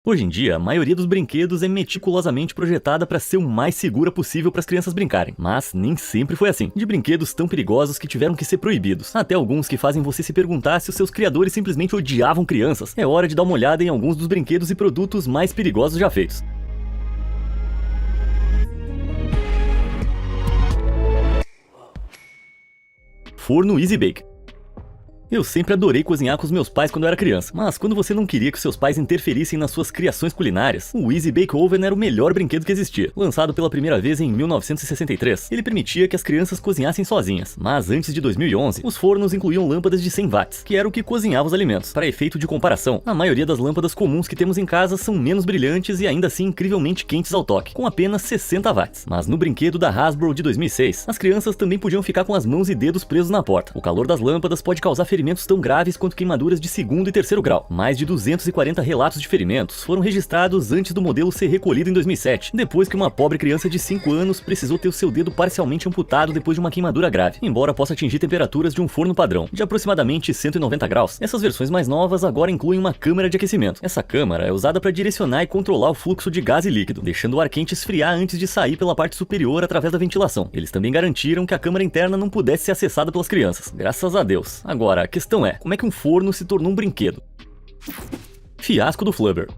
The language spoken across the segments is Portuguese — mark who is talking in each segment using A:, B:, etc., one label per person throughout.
A: Hoje em dia, a maioria dos brinquedos é meticulosamente projetada para ser o mais segura possível para as crianças brincarem, mas nem sempre foi assim. De brinquedos tão perigosos que tiveram que ser proibidos, até alguns que fazem você se perguntar se os seus criadores simplesmente odiavam crianças. É hora de dar uma olhada em alguns dos brinquedos e produtos mais perigosos já feitos. Forno Easy Bake. Eu sempre adorei cozinhar com os meus pais quando eu era criança, mas quando você não queria que seus pais interferissem nas suas criações culinárias, o Easy Bake Oven era o melhor brinquedo que existia. Lançado pela primeira vez em 1963, ele permitia que as crianças cozinhassem sozinhas, mas antes de 2011, os fornos incluíam lâmpadas de 100 watts, que era o que cozinhava os alimentos. Para efeito de comparação, a maioria das lâmpadas comuns que temos em casa são menos brilhantes e ainda assim incrivelmente quentes ao toque, com apenas 60 watts. Mas no brinquedo da Hasbro de 2006, as crianças também podiam ficar com as mãos e dedos presos na porta. O calor das lâmpadas pode causar ferimentos tão graves quanto queimaduras de segundo e terceiro grau. Mais de 240 relatos de ferimentos foram registrados antes do modelo ser recolhido em 2007, depois que uma pobre criança de 5 anos precisou ter o seu dedo parcialmente amputado depois de uma queimadura grave. Embora possa atingir temperaturas de um forno padrão, de aproximadamente 190 graus, essas versões mais novas agora incluem uma câmara de aquecimento. Essa câmara é usada para direcionar e controlar o fluxo de gás e líquido, deixando o ar quente esfriar antes de sair pela parte superior através da ventilação. Eles também garantiram que a câmara interna não pudesse ser acessada pelas crianças. Graças a Deus. Agora, a questão é, como é que um forno se tornou um brinquedo? Fiasco do Flubber.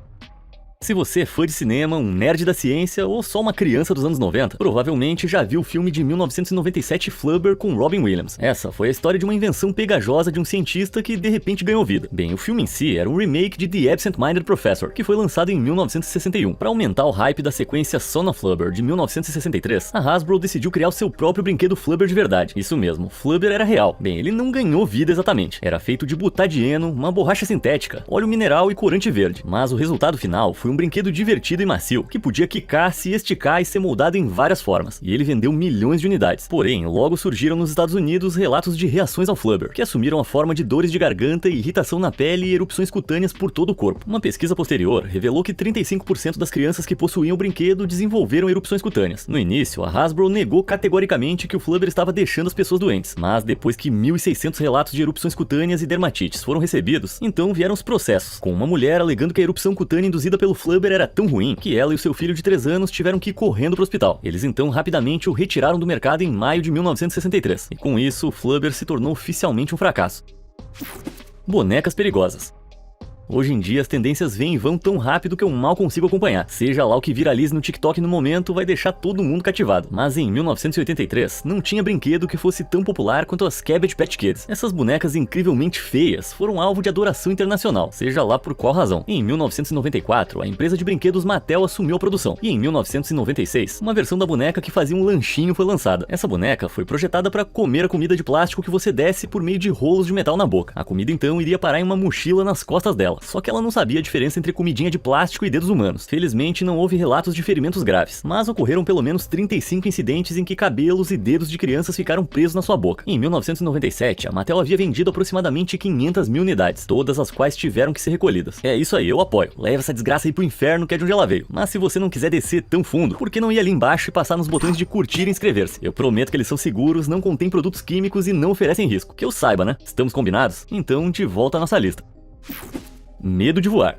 A: Se você é fã de cinema, um nerd da ciência ou só uma criança dos anos 90, provavelmente já viu o filme de 1997 Flubber com Robin Williams. Essa foi a história de uma invenção pegajosa de um cientista que de repente ganhou vida. Bem, o filme em si era um remake de The Absent-Minded Professor, que foi lançado em 1961. Para aumentar o hype da sequência Son of Flubber de 1963, a Hasbro decidiu criar o seu próprio brinquedo Flubber de verdade. Isso mesmo, Flubber era real. Bem, ele não ganhou vida exatamente. Era feito de butadieno, uma borracha sintética, óleo mineral e corante verde. Mas o resultado final foi um brinquedo divertido e macio, que podia quicar, se esticar e ser moldado em várias formas, e ele vendeu milhões de unidades. Porém, logo surgiram nos Estados Unidos relatos de reações ao Flubber, que assumiram a forma de dores de garganta, irritação na pele e erupções cutâneas por todo o corpo. Uma pesquisa posterior revelou que 35% das crianças que possuíam o brinquedo desenvolveram erupções cutâneas. No início, a Hasbro negou categoricamente que o Flubber estava deixando as pessoas doentes, mas depois que 1.600 relatos de erupções cutâneas e dermatites foram recebidos, então vieram os processos, com uma mulher alegando que a erupção cutânea induzida pelo Flubber era tão ruim que ela e o seu filho de 3 anos tiveram que ir correndo para o hospital. Eles então rapidamente o retiraram do mercado em maio de 1963, e com isso o Flubber se tornou oficialmente um fracasso. Bonecas perigosas. Hoje em dia as tendências vêm e vão tão rápido que eu mal consigo acompanhar. Seja lá o que viralize no TikTok no momento vai deixar todo mundo cativado. Mas em 1983 não tinha brinquedo que fosse tão popular quanto as Cabbage Patch Kids. Essas bonecas incrivelmente feias foram alvo de adoração internacional, seja lá por qual razão. Em 1994 a empresa de brinquedos Mattel assumiu a produção, e em 1996 uma versão da boneca que fazia um lanchinho foi lançada. Essa boneca foi projetada para comer a comida de plástico que você desce por meio de rolos de metal na boca. A comida então iria parar em uma mochila nas costas dela. Só que ela não sabia a diferença entre comidinha de plástico e dedos humanos. Felizmente não houve relatos de ferimentos graves, mas ocorreram pelo menos 35 incidentes em que cabelos e dedos de crianças ficaram presos na sua boca. Em 1997, a Mattel havia vendido aproximadamente 500 mil unidades, todas as quais tiveram que ser recolhidas. É isso aí, eu apoio. Leva essa desgraça aí pro inferno, que é de onde ela veio. Mas se você não quiser descer tão fundo, por que não ir ali embaixo e passar nos botões de curtir e inscrever-se? Eu prometo que eles são seguros, não contêm produtos químicos e não oferecem risco. Que eu saiba, né? Estamos combinados? Então, de volta à nossa lista. Medo de voar.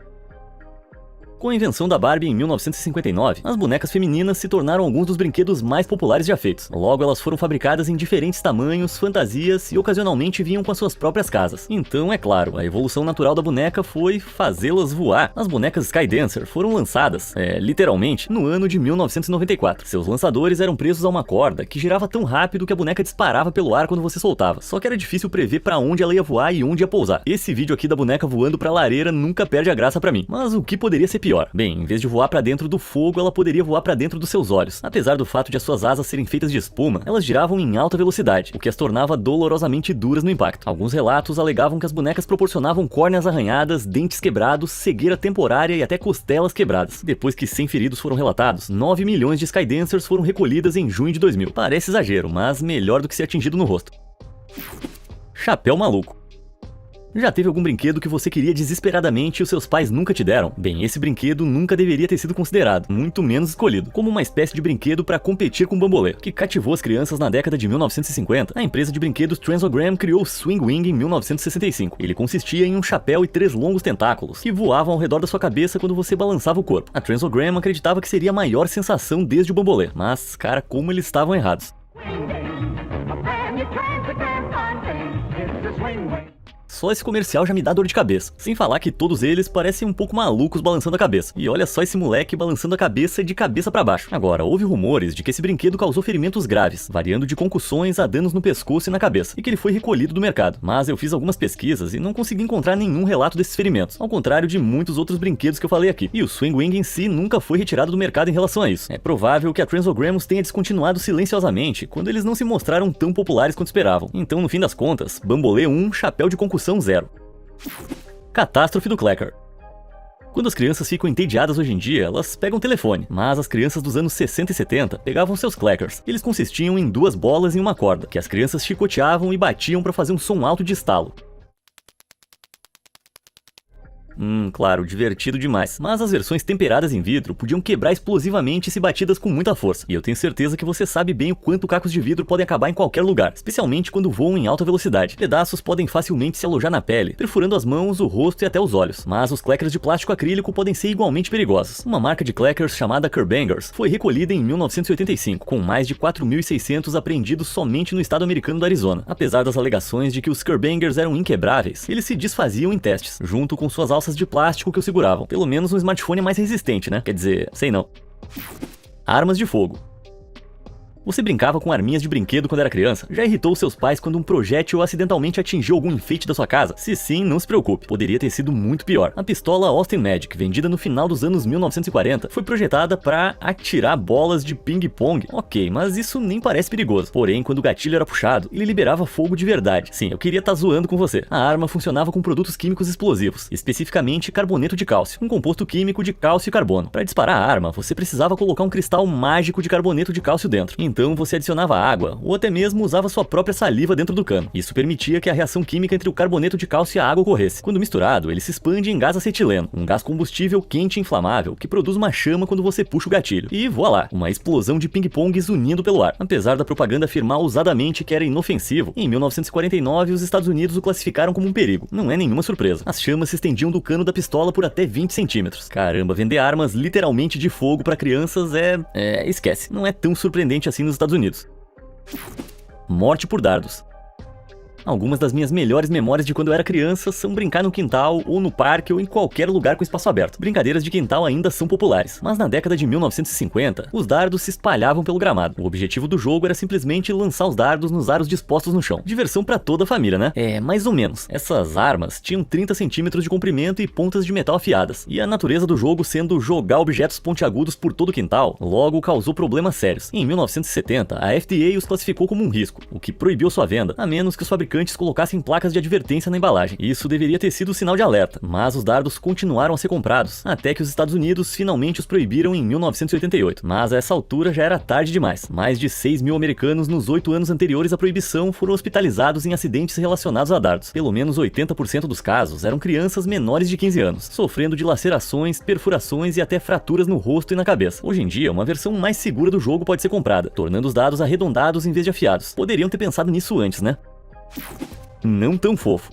A: Com a invenção da Barbie em 1959, as bonecas femininas se tornaram alguns dos brinquedos mais populares já feitos. Logo, elas foram fabricadas em diferentes tamanhos, fantasias e ocasionalmente vinham com as suas próprias casas. Então, é claro, a evolução natural da boneca foi fazê-las voar. As bonecas Skydancer foram lançadas, literalmente, no ano de 1994. Seus lançadores eram presos a uma corda que girava tão rápido que a boneca disparava pelo ar quando você soltava. Só que era difícil prever pra onde ela ia voar e onde ia pousar. Esse vídeo aqui da boneca voando pra lareira nunca perde a graça pra mim. Mas o que poderia ser pior? Bem, em vez de voar pra dentro do fogo, ela poderia voar pra dentro dos seus olhos. Apesar do fato de as suas asas serem feitas de espuma, elas giravam em alta velocidade, o que as tornava dolorosamente duras no impacto. Alguns relatos alegavam que as bonecas proporcionavam córneas arranhadas, dentes quebrados, cegueira temporária e até costelas quebradas. Depois que 100 feridos foram relatados, 9 milhões de Skydancers foram recolhidas em junho de 2000. Parece exagero, mas melhor do que ser atingido no rosto. Chapéu maluco. Já teve algum brinquedo que você queria desesperadamente e os seus pais nunca te deram? Bem, esse brinquedo nunca deveria ter sido considerado, muito menos escolhido, como uma espécie de brinquedo para competir com o bambolê, que cativou as crianças na década de 1950. A empresa de brinquedos Transogram criou o Swing Wing em 1965. Ele consistia em um chapéu e 3 longos tentáculos, que voavam ao redor da sua cabeça quando você balançava o corpo. A Transogram acreditava que seria a maior sensação desde o bambolê, mas, cara, como eles estavam errados. Só esse comercial já me dá dor de cabeça. Sem falar que todos eles parecem um pouco malucos balançando a cabeça. E olha só esse moleque balançando a cabeça de cabeça pra baixo. Agora, houve rumores de que esse brinquedo causou ferimentos graves, variando de concussões a danos no pescoço e na cabeça, e que ele foi recolhido do mercado. Mas eu fiz algumas pesquisas e não consegui encontrar nenhum relato desses ferimentos, ao contrário de muitos outros brinquedos que eu falei aqui. E o Swing Wing em si nunca foi retirado do mercado em relação a isso. É provável que a Transograms tenha descontinuado silenciosamente quando eles não se mostraram tão populares quanto esperavam. Então, no fim das contas, Bambolê 1, chapéu de concussão 0. Catástrofe do Clacker. Quando as crianças ficam entediadas hoje em dia, elas pegam o telefone, mas as crianças dos anos 60 e 70 pegavam seus clackers. Eles consistiam em 2 bolas e uma corda, que as crianças chicoteavam e batiam para fazer um som alto de estalo. Claro, divertido demais. Mas as versões temperadas em vidro podiam quebrar explosivamente se batidas com muita força. E eu tenho certeza que você sabe bem o quanto cacos de vidro podem acabar em qualquer lugar, especialmente quando voam em alta velocidade. Pedaços podem facilmente se alojar na pele, perfurando as mãos, o rosto e até os olhos. Mas os clackers de plástico acrílico podem ser igualmente perigosos. Uma marca de clackers chamada Kerbangers foi recolhida em 1985, com mais de 4.600 apreendidos somente no estado americano do Arizona. Apesar das alegações de que os Kerbangers eram inquebráveis, eles se desfaziam em testes, junto com suas alças de plástico que o seguravam. Pelo menos um smartphone é mais resistente, né? Quer dizer, sei não. Armas de fogo. Você brincava com arminhas de brinquedo quando era criança? Já irritou seus pais quando um projétil acidentalmente atingiu algum enfeite da sua casa? Se sim, não se preocupe, poderia ter sido muito pior. A pistola Austin Magic, vendida no final dos anos 1940, foi projetada para atirar bolas de ping-pong. Ok, mas isso nem parece perigoso. Porém, quando o gatilho era puxado, ele liberava fogo de verdade. Sim, eu queria estar zoando com você. A arma funcionava com produtos químicos explosivos, especificamente carboneto de cálcio, um composto químico de cálcio e carbono. Para disparar a arma, você precisava colocar um cristal mágico de carboneto de cálcio dentro. Então você adicionava água, ou até mesmo usava sua própria saliva dentro do cano. Isso permitia que a reação química entre o carboneto de cálcio e a água ocorresse. Quando misturado, ele se expande em gás acetileno, um gás combustível quente e inflamável que produz uma chama quando você puxa o gatilho. E voilá, uma explosão de ping-pong zunindo pelo ar. Apesar da propaganda afirmar ousadamente que era inofensivo, em 1949 os Estados Unidos o classificaram como um perigo. Não é nenhuma surpresa. As chamas se estendiam do cano da pistola por até 20 centímetros. Caramba, vender armas literalmente de fogo para crianças esquece. Não é tão surpreendente assim nos Estados Unidos. Morte por dardos. Algumas das minhas melhores memórias de quando eu era criança são brincar no quintal, ou no parque, ou em qualquer lugar com espaço aberto. Brincadeiras de quintal ainda são populares, mas na década de 1950, os dardos se espalhavam pelo gramado. O objetivo do jogo era simplesmente lançar os dardos nos aros dispostos no chão. Diversão pra toda a família, né? Mais ou menos. Essas armas tinham 30 centímetros de comprimento e pontas de metal afiadas, e a natureza do jogo sendo jogar objetos pontiagudos por todo o quintal, logo causou problemas sérios. Em 1970, a FDA os classificou como um risco, o que proibiu sua venda, a menos que os fabricantes colocassem placas de advertência na embalagem. Isso deveria ter sido sinal de alerta, mas os dardos continuaram a ser comprados, até que os Estados Unidos finalmente os proibiram em 1988. Mas a essa altura já era tarde demais. Mais de 6 mil americanos nos 8 anos anteriores à proibição foram hospitalizados em acidentes relacionados a dardos. Pelo menos 80% dos casos eram crianças menores de 15 anos, sofrendo de lacerações, perfurações e até fraturas no rosto e na cabeça. Hoje em dia, uma versão mais segura do jogo pode ser comprada, tornando os dados arredondados em vez de afiados. Poderiam ter pensado nisso antes, né? Não tão fofo.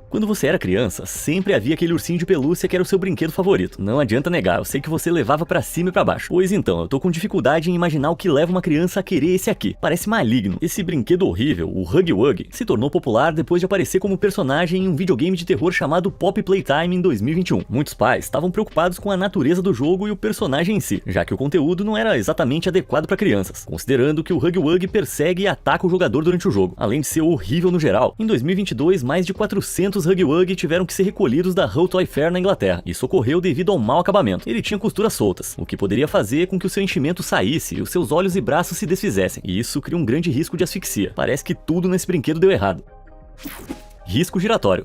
A: Quando você era criança, sempre havia aquele ursinho de pelúcia que era o seu brinquedo favorito. Não adianta negar, eu sei que você levava pra cima e pra baixo. Pois então, eu tô com dificuldade em imaginar o que leva uma criança a querer esse aqui. Parece maligno. Esse brinquedo horrível, o Huggy Wuggy, se tornou popular depois de aparecer como personagem em um videogame de terror chamado Pop Playtime em 2021. Muitos pais estavam preocupados com a natureza do jogo e o personagem em si, já que o conteúdo não era exatamente adequado pra crianças, considerando que o Huggy Wuggy persegue e ataca o jogador durante o jogo, além de ser horrível no geral. Em 2022, mais de 400 Huggy Wuggy tiveram que ser recolhidos da Hull Toy Fair na Inglaterra. Isso ocorreu devido ao mau acabamento. Ele tinha costuras soltas, o que poderia fazer com que o seu enchimento saísse e os seus olhos e braços se desfizessem. E isso cria um grande risco de asfixia. Parece que tudo nesse brinquedo deu errado. Risco giratório.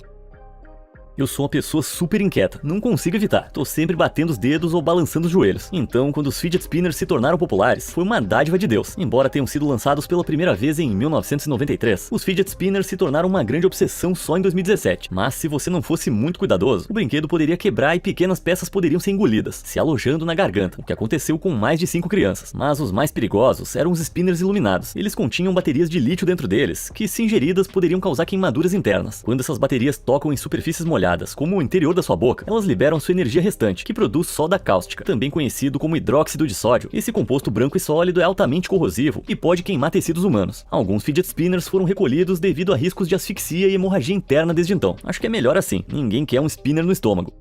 A: Eu sou uma pessoa super inquieta, não consigo evitar. Tô sempre batendo os dedos ou balançando os joelhos. Então, quando os fidget spinners se tornaram populares, foi uma dádiva de Deus. Embora tenham sido lançados pela primeira vez em 1993, os fidget spinners se tornaram uma grande obsessão só em 2017. Mas se você não fosse muito cuidadoso, o brinquedo poderia quebrar e pequenas peças poderiam ser engolidas, se alojando na garganta, o que aconteceu com mais de 5 crianças. Mas os mais perigosos eram os spinners iluminados. Eles continham baterias de lítio dentro deles, que se ingeridas poderiam causar queimaduras internas. Quando essas baterias tocam em superfícies molhadas, como o interior da sua boca, elas liberam sua energia restante, que produz soda cáustica, também conhecido como hidróxido de sódio. Esse composto branco e sólido é altamente corrosivo e pode queimar tecidos humanos. Alguns fidget spinners foram recolhidos devido a riscos de asfixia e hemorragia interna desde então. Acho que é melhor assim, ninguém quer um spinner no estômago.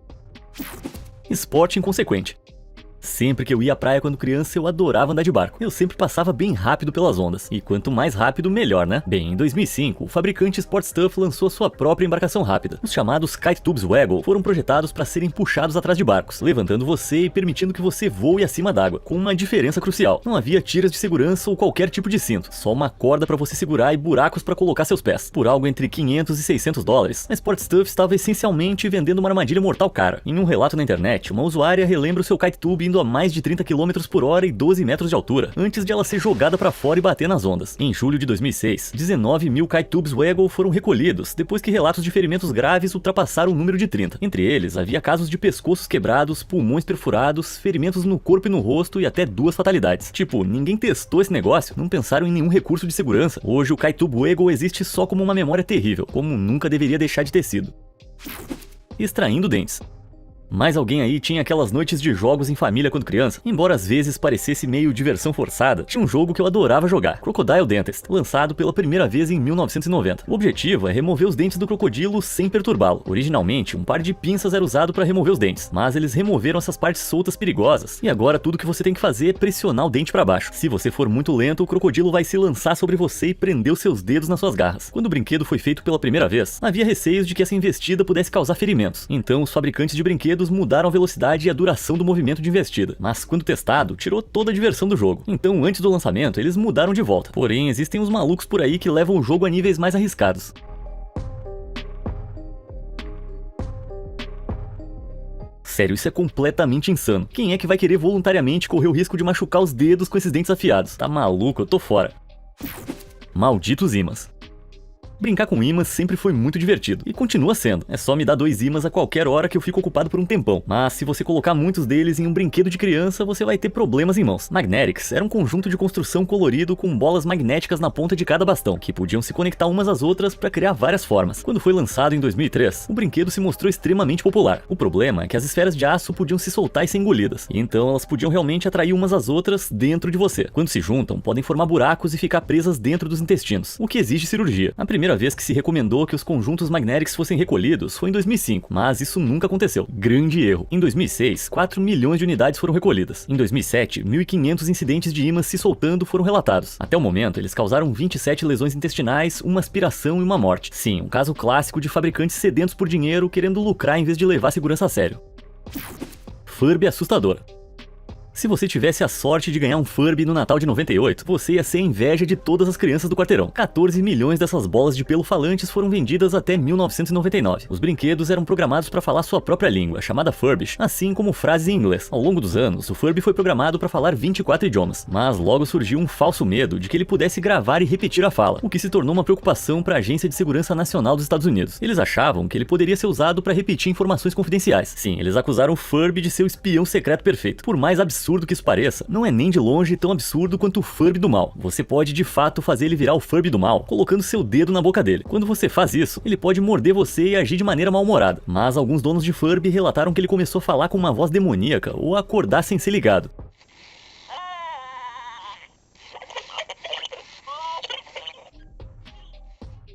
A: Esporte inconsequente. Sempre que eu ia à praia quando criança, eu adorava andar de barco. Eu sempre passava bem rápido pelas ondas. E quanto mais rápido, melhor, né? Bem, em 2005, o fabricante Sport Stuff lançou sua própria embarcação rápida. Os chamados Kite Tubes Waggle foram projetados para serem puxados atrás de barcos, levantando você e permitindo que você voe acima d'água, com uma diferença crucial. Não havia tiras de segurança ou qualquer tipo de cinto, só uma corda para você segurar e buracos para colocar seus pés. Por algo entre 500 e 600 dólares, a Sport Stuff estava essencialmente vendendo uma armadilha mortal cara. Em um relato na internet, uma usuária relembra o seu kite tube indo a mais de 30 km por hora e 12 metros de altura, antes de ela ser jogada para fora e bater nas ondas. Em julho de 2006, 19 mil Kite Tubes Waggle foram recolhidos, depois que relatos de ferimentos graves ultrapassaram o número de 30. Entre eles, havia casos de pescoços quebrados, pulmões perfurados, ferimentos no corpo e no rosto e até 2 fatalidades. Tipo, ninguém testou esse negócio, não pensaram em nenhum recurso de segurança. Hoje o Kite Tube Waggle existe só como uma memória terrível, como nunca deveria deixar de ter sido. Extraindo dentes. Mais alguém aí tinha aquelas noites de jogos em família quando criança? Embora às vezes parecesse meio diversão forçada, tinha um jogo que eu adorava jogar, Crocodile Dentist, lançado pela primeira vez em 1990. O objetivo é remover os dentes do crocodilo sem perturbá-lo. Originalmente, um par de pinças era usado para remover os dentes, mas eles removeram essas partes soltas perigosas, e agora tudo que você tem que fazer é pressionar o dente para baixo. Se você for muito lento, o crocodilo vai se lançar sobre você e prender os seus dedos nas suas garras. Quando o brinquedo foi feito pela primeira vez, havia receios de que essa investida pudesse causar ferimentos. Então, os fabricantes de brinquedos mudaram a velocidade e a duração do movimento de investida, mas quando testado, tirou toda a diversão do jogo. Então, antes do lançamento, eles mudaram de volta. Porém, existem uns malucos por aí que levam o jogo a níveis mais arriscados. Sério, isso é completamente insano. Quem é que vai querer voluntariamente correr o risco de machucar os dedos com esses dentes afiados? Tá maluco? Eu tô fora. Malditos ímãs. Brincar com ímãs sempre foi muito divertido, e continua sendo. É só me dar 2 ímãs a qualquer hora que eu fico ocupado por um tempão. Mas se você colocar muitos deles em um brinquedo de criança, você vai ter problemas em mãos. Magnetics era um conjunto de construção colorido com bolas magnéticas na ponta de cada bastão, que podiam se conectar umas às outras para criar várias formas. Quando foi lançado em 2003, o brinquedo se mostrou extremamente popular. O problema é que as esferas de aço podiam se soltar e ser engolidas, e então elas podiam realmente atrair umas às outras dentro de você. Quando se juntam, podem formar buracos e ficar presas dentro dos intestinos, o que exige cirurgia. A primeira vez que se recomendou que os conjuntos Magnetics fossem recolhidos foi em 2005, mas isso nunca aconteceu. Grande erro. Em 2006, 4 milhões de unidades foram recolhidas. Em 2007, 1.500 incidentes de ímãs se soltando foram relatados. Até o momento, eles causaram 27 lesões intestinais, uma aspiração e uma morte. Sim, um caso clássico de fabricantes sedentos por dinheiro querendo lucrar em vez de levar a segurança a sério. Furby assustador. Se você tivesse a sorte de ganhar um Furby no Natal de 98, você ia ser a inveja de todas as crianças do quarteirão. 14 milhões dessas bolas de pelo falantes foram vendidas até 1999. Os brinquedos eram programados para falar sua própria língua, chamada Furbish, assim como frases em inglês. Ao longo dos anos, o Furby foi programado para falar 24 idiomas, mas logo surgiu um falso medo de que ele pudesse gravar e repetir a fala, o que se tornou uma preocupação para a Agência de Segurança Nacional dos Estados Unidos. Eles achavam que ele poderia ser usado para repetir informações confidenciais. Sim, eles acusaram o Furby de ser o espião secreto perfeito. Por mais absurdo que isso pareça, não é nem de longe tão absurdo quanto o Furby do mal. Você pode de fato fazer ele virar o Furby do mal, colocando seu dedo na boca dele. Quando você faz isso, ele pode morder você e agir de maneira mal-humorada. Mas alguns donos de Furby relataram que ele começou a falar com uma voz demoníaca ou a acordar sem ser ligado.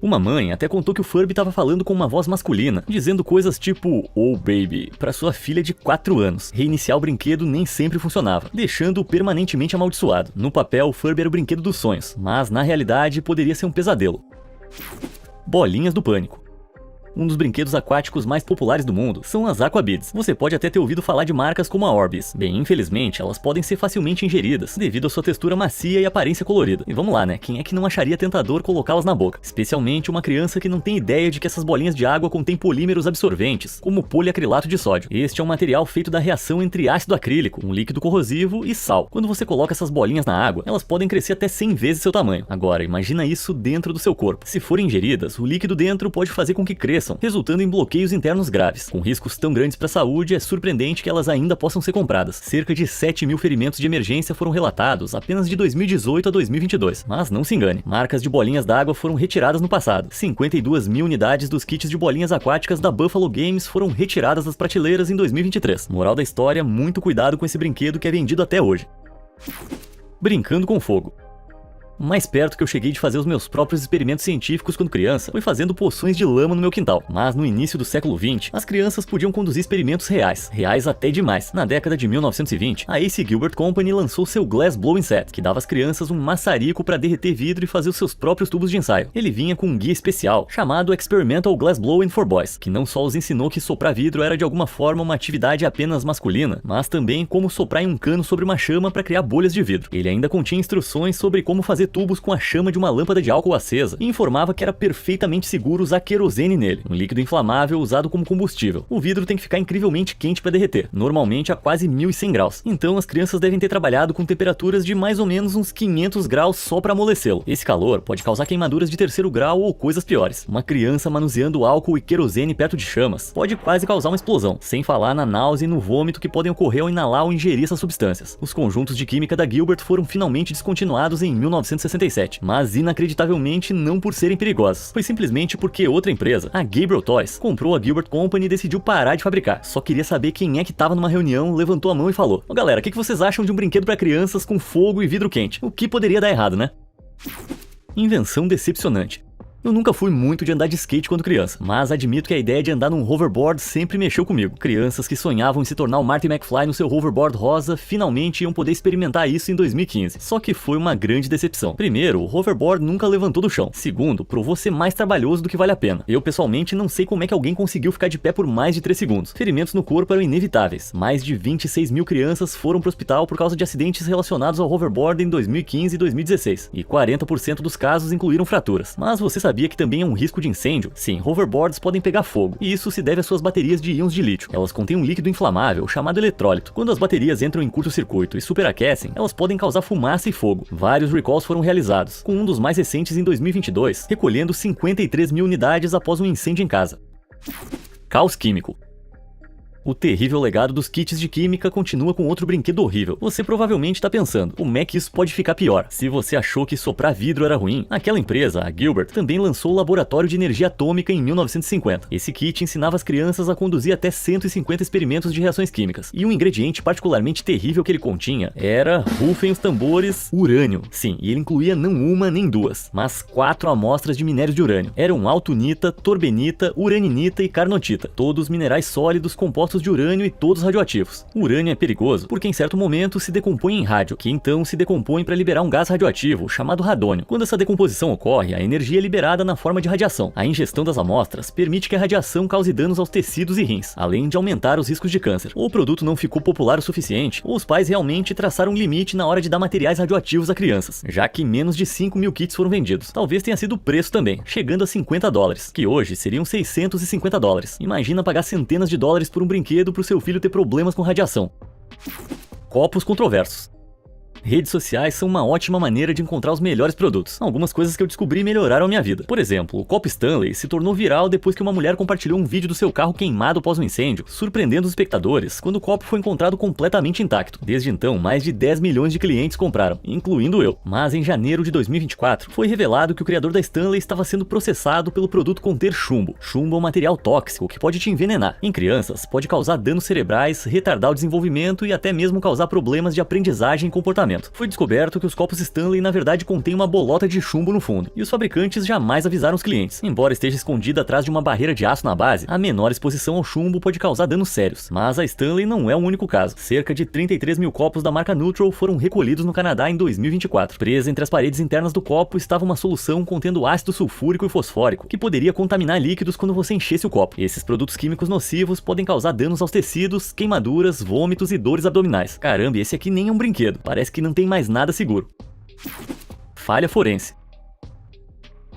A: Uma mãe até contou que o Furby estava falando com uma voz masculina, dizendo coisas tipo "Oh baby" para sua filha de 4 anos. Reiniciar o brinquedo nem sempre funcionava, deixando-o permanentemente amaldiçoado. No papel, o Furby era o brinquedo dos sonhos, mas na realidade poderia ser um pesadelo. Bolinhas do pânico. Um dos brinquedos aquáticos mais populares do mundo são as Aquabids. Você pode até ter ouvido falar de marcas como a Orbis. Bem, infelizmente, elas podem ser facilmente ingeridas, devido à sua textura macia e aparência colorida. E vamos lá, né? Quem é que não acharia tentador colocá-las na boca? Especialmente uma criança que não tem ideia de que essas bolinhas de água contêm polímeros absorventes, como poliacrilato de sódio. Este é um material feito da reação entre ácido acrílico, um líquido corrosivo, e sal. Quando você coloca essas bolinhas na água, elas podem crescer até 100 vezes seu tamanho. Agora, imagina isso dentro do seu corpo. Se forem ingeridas, o líquido dentro pode fazer com que cresçam, resultando em bloqueios internos graves. Com riscos tão grandes para a saúde, é surpreendente que elas ainda possam ser compradas. Cerca de 7 mil ferimentos de emergência foram relatados apenas de 2018 a 2022. Mas não se engane, marcas de bolinhas d'água foram retiradas no passado. 52 mil unidades dos kits de bolinhas aquáticas da Buffalo Games foram retiradas das prateleiras em 2023. Moral da história, muito cuidado com esse brinquedo que é vendido até hoje. Brincando com fogo. Mais perto que eu cheguei de fazer os meus próprios experimentos científicos quando criança foi fazendo poções de lama no meu quintal. Mas no início do século XX, as crianças podiam conduzir experimentos reais até demais. Na década de 1920, a A.C. Gilbert Company lançou seu Glass Blowing Set, que dava às crianças um maçarico para derreter vidro e fazer os seus próprios tubos de ensaio. Ele vinha com um guia especial, chamado Experimental Glass Blowing for Boys, que não só os ensinou que soprar vidro era de alguma forma uma atividade apenas masculina, mas também como soprar em um cano sobre uma chama para criar bolhas de vidro. Ele ainda continha instruções sobre como fazer tubos com a chama de uma lâmpada de álcool acesa e informava que era perfeitamente seguro usar querosene nele, um líquido inflamável usado como combustível. O vidro tem que ficar incrivelmente quente para derreter, normalmente a quase 1100 graus. Então as crianças devem ter trabalhado com temperaturas de mais ou menos uns 500 graus só para amolecê-lo. Esse calor pode causar queimaduras de terceiro grau ou coisas piores. Uma criança manuseando álcool e querosene perto de chamas pode quase causar uma explosão, sem falar na náusea e no vômito que podem ocorrer ao inalar ou ingerir essas substâncias. Os conjuntos de química da Gilbert foram finalmente descontinuados em 1967. Mas inacreditavelmente não por serem perigosos. Foi simplesmente porque outra empresa, a Gabriel Toys, comprou a Gilbert Company e decidiu parar de fabricar. Só queria saber quem é que tava numa reunião, levantou a mão e falou: "Ô galera, o que vocês acham de um brinquedo para crianças com fogo e vidro quente? O que poderia dar errado, né?" Invenção decepcionante. Eu nunca fui muito de andar de skate quando criança, mas admito que a ideia de andar num hoverboard sempre mexeu comigo. Crianças que sonhavam em se tornar o Marty McFly no seu hoverboard rosa finalmente iam poder experimentar isso em 2015. Só que foi uma grande decepção. Primeiro, o hoverboard nunca levantou do chão. Segundo, provou ser mais trabalhoso do que vale a pena. Eu pessoalmente não sei como é que alguém conseguiu ficar de pé por mais de 3 segundos. Ferimentos no corpo eram inevitáveis. Mais de 26 mil crianças foram pro hospital por causa de acidentes relacionados ao hoverboard em 2015 e 2016. E 40% dos casos incluíram fraturas. Mas você sabia que também é um risco de incêndio? Sim, hoverboards podem pegar fogo, e isso se deve às suas baterias de íons de lítio. Elas contêm um líquido inflamável chamado eletrólito. Quando as baterias entram em curto-circuito e superaquecem, elas podem causar fumaça e fogo. Vários recalls foram realizados, com um dos mais recentes em 2022, recolhendo 53 mil unidades após um incêndio em casa. Caos químico. O terrível legado dos kits de química continua com outro brinquedo horrível. Você provavelmente está pensando, como é que isso pode ficar pior? Se você achou que soprar vidro era ruim, aquela empresa, a Gilbert, também lançou o Laboratório de Energia Atômica em 1950. Esse kit ensinava as crianças a conduzir até 150 experimentos de reações químicas. E um ingrediente particularmente terrível que ele continha era, rufem os tambores, urânio. Sim, e ele incluía não uma nem duas, mas 4 amostras de minérios de urânio. Eram altunita, torbenita, uraninita e carnotita, todos minerais sólidos compostos de urânio e todos radioativos. O urânio é perigoso porque em certo momento se decompõe em rádio, que então se decompõe para liberar um gás radioativo chamado radônio. Quando essa decomposição ocorre, a energia é liberada na forma de radiação. A ingestão das amostras permite que a radiação cause danos aos tecidos e rins, além de aumentar os riscos de câncer. Ou o produto não ficou popular o suficiente, ou os pais realmente traçaram um limite na hora de dar materiais radioativos a crianças, já que menos de 5 mil kits foram vendidos. Talvez tenha sido o preço também, chegando a $50, que hoje seriam $650. Imagina pagar centenas de dólares por um brinquedo para o seu filho ter problemas com radiação. Copos controversos. Redes sociais são uma ótima maneira de encontrar os melhores produtos. Algumas coisas que eu descobri melhoraram a minha vida. Por exemplo, o copo Stanley se tornou viral depois que uma mulher compartilhou um vídeo do seu carro queimado após um incêndio, surpreendendo os espectadores quando o copo foi encontrado completamente intacto. Desde então, mais de 10 milhões de clientes compraram, incluindo eu. Mas em janeiro de 2024, foi revelado que o criador da Stanley estava sendo processado pelo produto conter chumbo. Chumbo é um material tóxico que pode te envenenar. Em crianças, pode causar danos cerebrais, retardar o desenvolvimento e até mesmo causar problemas de aprendizagem e comportamento. desenvolvimento. Foi descoberto que os copos Stanley na verdade contêm uma bolota de chumbo no fundo, e os fabricantes jamais avisaram os clientes. Embora esteja escondida atrás de uma barreira de aço na base, a menor exposição ao chumbo pode causar danos sérios. Mas a Stanley não é o único caso. Cerca de 33 mil copos da marca Neutral foram recolhidos no Canadá em 2024. Presa entre as paredes internas do copo estava uma solução contendo ácido sulfúrico e fosfórico, que poderia contaminar líquidos quando você enchesse o copo. Esses produtos químicos nocivos podem causar danos aos tecidos, queimaduras, vômitos e dores abdominais. Caramba, esse aqui nem é um brinquedo. Parece que não tem mais nada seguro. Falha forense.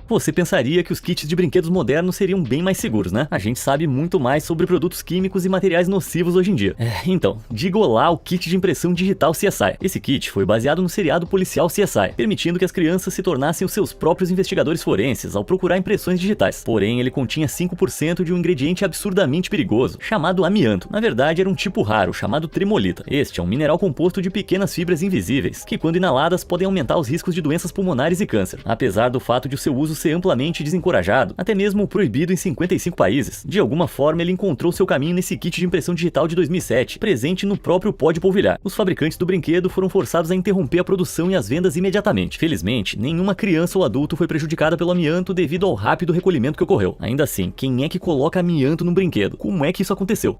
A: Você pensaria que os kits de brinquedos modernos seriam bem mais seguros, né? A gente sabe muito mais sobre produtos químicos e materiais nocivos hoje em dia. Então, diga olá ao kit de impressão digital CSI. Esse kit foi baseado no seriado policial CSI, permitindo que as crianças se tornassem os seus próprios investigadores forenses ao procurar impressões digitais. Porém, ele continha 5% de um ingrediente absurdamente perigoso, chamado amianto. Na verdade, era um tipo raro, chamado tremolita. Este é um mineral composto de pequenas fibras invisíveis, que quando inaladas podem aumentar os riscos de doenças pulmonares e câncer. Apesar do fato de o seu uso ser amplamente desencorajado, até mesmo proibido em 55 países. De alguma forma, ele encontrou seu caminho nesse kit de impressão digital de 2007, presente no próprio pó de polvilhar. Os fabricantes do brinquedo foram forçados a interromper a produção e as vendas imediatamente. Felizmente, nenhuma criança ou adulto foi prejudicada pelo amianto devido ao rápido recolhimento que ocorreu. Ainda assim, quem é que coloca amianto num brinquedo? Como é que isso aconteceu?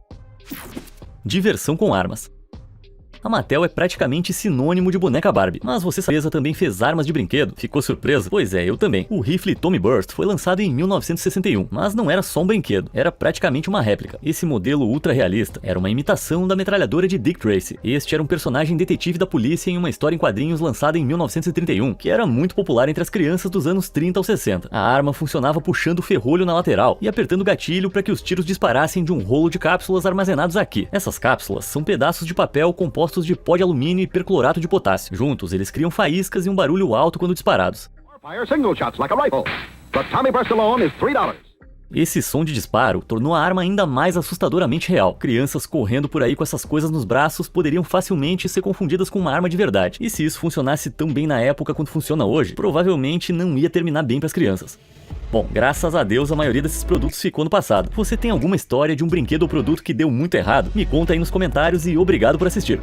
A: Diversão com armas. A Mattel é praticamente sinônimo de boneca Barbie, mas você também fez armas de brinquedo? Ficou surpreso? Pois é, eu também. O rifle Tommy Burst foi lançado em 1961, mas não era só um brinquedo, era praticamente uma réplica. Esse modelo ultra realista era uma imitação da metralhadora de Dick Tracy. Este era um personagem detetive da polícia em uma história em quadrinhos lançada em 1931, que era muito popular entre as crianças dos anos 30 aos 60. A arma funcionava puxando o ferrolho na lateral e apertando o gatilho para que os tiros disparassem de um rolo de cápsulas armazenados aqui. Essas cápsulas são pedaços de papel compostos de pó de alumínio e perclorato de potássio. Juntos, eles criam faíscas e um barulho alto quando disparados. Esse som de disparo tornou a arma ainda mais assustadoramente real. Crianças correndo por aí com essas coisas nos braços poderiam facilmente ser confundidas com uma arma de verdade. E se isso funcionasse tão bem na época quanto funciona hoje, provavelmente não ia terminar bem para as crianças. Bom, graças a Deus a maioria desses produtos ficou no passado. Você tem alguma história de um brinquedo ou produto que deu muito errado? Me conta aí nos comentários e obrigado por assistir.